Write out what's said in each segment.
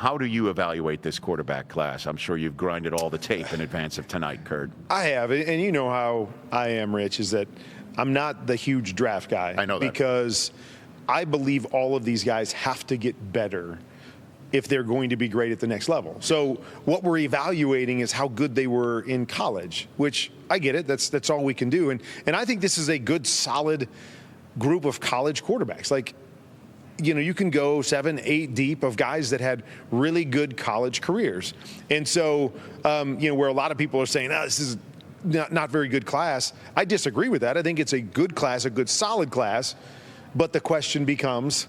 How do you evaluate this quarterback class? I'm sure you've grinded all the tape in advance of tonight, Kurt. I have, and you know how I am, Rich, is that I'm not the huge draft guy. I know that. Because I believe all of these guys have to get better if they're going to be great at the next level. So what we're evaluating is how good they were in college, which I get it. That's all we can do. And I think this is a good, solid group of college quarterbacks. Like, you know, you can go 7, 8 deep of guys that had really good college careers. And so, you know, where a lot of people are saying, oh, this is not very good class, I disagree with that. I think it's a good class, a good solid class. But the question becomes,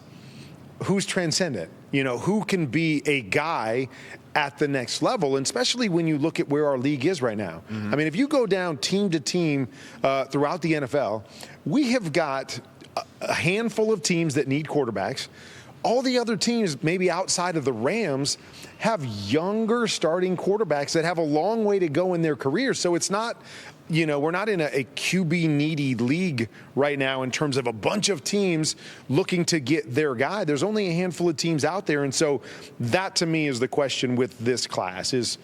who's transcendent? You know, who can be a guy at the next level, and especially when you look at where our league is right now. I mean, if you go down team to team throughout the NFL, we have got a handful of teams that need quarterbacks. All the other teams, maybe outside of the Rams, have younger starting quarterbacks that have a long way to go in their careers. So it's not, you know, we're not in a QB needy league right now in terms of a bunch of teams looking to get their guy. There's only a handful of teams out there. And so that, to me, is the question with this class is,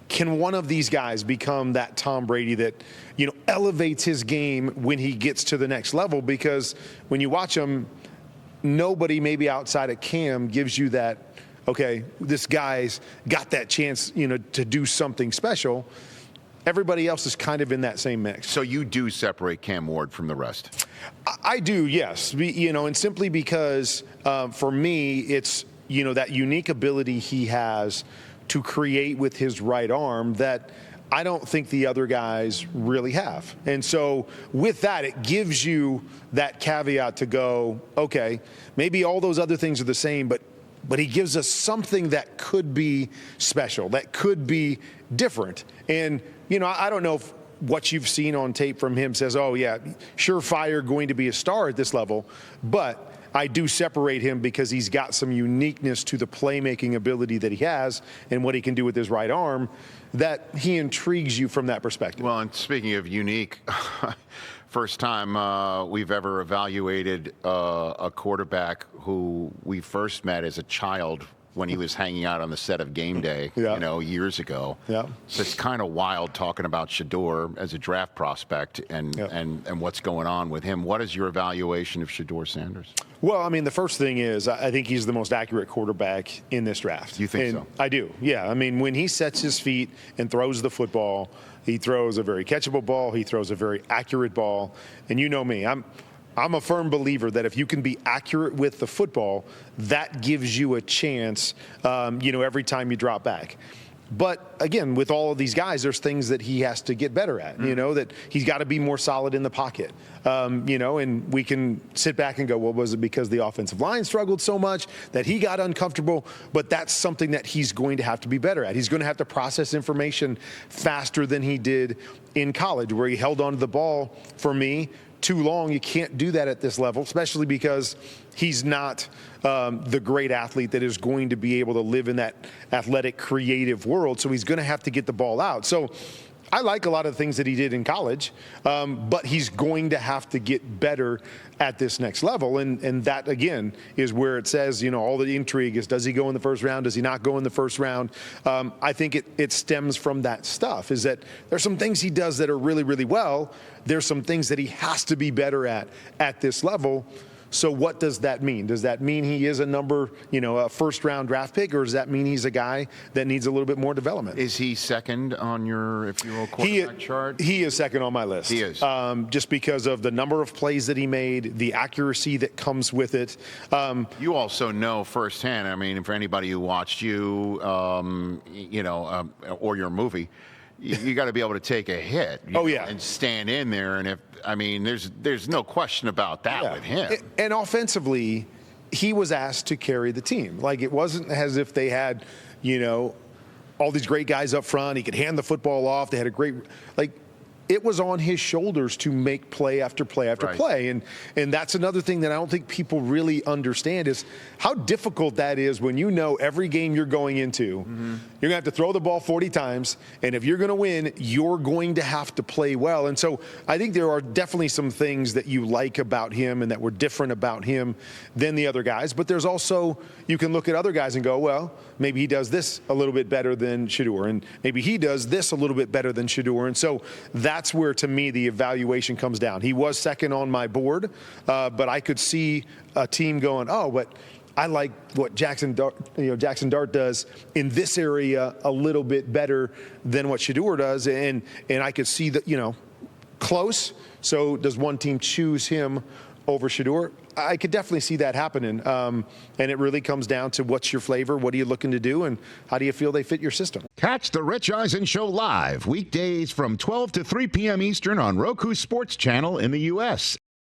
can one of these guys become that Tom Brady that, you know, elevates his game when he gets to the next level? Because when you watch him, nobody maybe outside of Cam gives you that, okay, this guy's got that chance, you know, to do something special. Everybody else is kind of in that same mix. So you do separate Cam Ward from the rest? I do, yes. You know, and simply because for me, it's, you know, that unique ability he has to create with his right arm that I don't think the other guys really have. And so with that, it gives you that caveat to go, okay, maybe all those other things are the same, but he gives us something that could be special, that could be different. And, you know, I don't know if what you've seen on tape from him says, oh, yeah, surefire going to be a star at this level, but I do separate him because he's got some uniqueness to the playmaking ability that he has and what he can do with his right arm that he intrigues you from that perspective. Well, and speaking of unique, first time we've ever evaluated a quarterback who we first met as a child when he was hanging out on the set of Game Day, you know, years ago. Yeah. So it's kind of wild talking about Shedeur as a draft prospect and what's going on with him. What is your evaluation of Shadoin Sanders? Well, I mean, the first thing is I think he's the most accurate quarterback in this draft. You think so? I do, yeah. I mean, when he sets his feet and throws the football, he throws a very catchable ball. He throws a very accurate ball. And you know me, I'm a firm believer that if you can be accurate with the football, that gives you a chance, you know, every time you drop back. But again, with all of these guys, there's things that he has to get better at, you know, that he's got to be more solid in the pocket, you know, and we can sit back and go, well, was it because the offensive line struggled so much that he got uncomfortable? But that's something that he's going to have to be better at. He's going to have to process information faster than he did in college, where he held onto the ball, for me, too long. You can't do that at this level, especially because he's not the great athlete that is going to be able to live in that athletic, creative world. So he's going to have to get the ball out. So I like a lot of the things that he did in college, but he's going to have to get better at this next level. And that, again, is where it says, you know, all the intrigue is, does he go in the first round? Does he not go in the first round? I think it stems from that stuff, is that there's some things he does that are really, really well. There's some things that he has to be better at this level. So what does that mean? Does that mean he is a first-round draft pick, or does that mean he's a guy that needs a little bit more development? Is he second on your, if you will, quarterback chart? He is second on my list. He is. Just because of the number of plays that he made, the accuracy that comes with it. You also know firsthand, I mean, for anybody who watched you, or your movie, you got to be able to take a hit. And stand in there. And there's no question about that with him. And offensively, he was asked to carry the team. Like, it wasn't as if they had, you know, all these great guys up front. He could hand the football off. They had a great, it was on his shoulders to make play after play after play. And that's another thing that I don't think people really understand is how difficult that is when you know every game you're going into, you're going to have to throw the ball 40 times. And if you're going to win, you're going to have to play well. And so I think there are definitely some things that you like about him and that were different about him than the other guys. But there's also, you can look at other guys and go, well, maybe he does this a little bit better than Shedeur, and maybe he does this a little bit better than Shedeur. And so that's where, to me, the evaluation comes down. He was second on my board, but I could see a team going, oh, but I like what Jackson Dart does in this area a little bit better than what Shedeur does, and I could see that, close. So does one team choose him over Shedeur? I could definitely see that happening, and it really comes down to what's your flavor, what are you looking to do, and how do you feel they fit your system. Catch the Rich Eisen Show live weekdays from 12 to 3 p.m. Eastern on Roku Sports Channel in the U.S.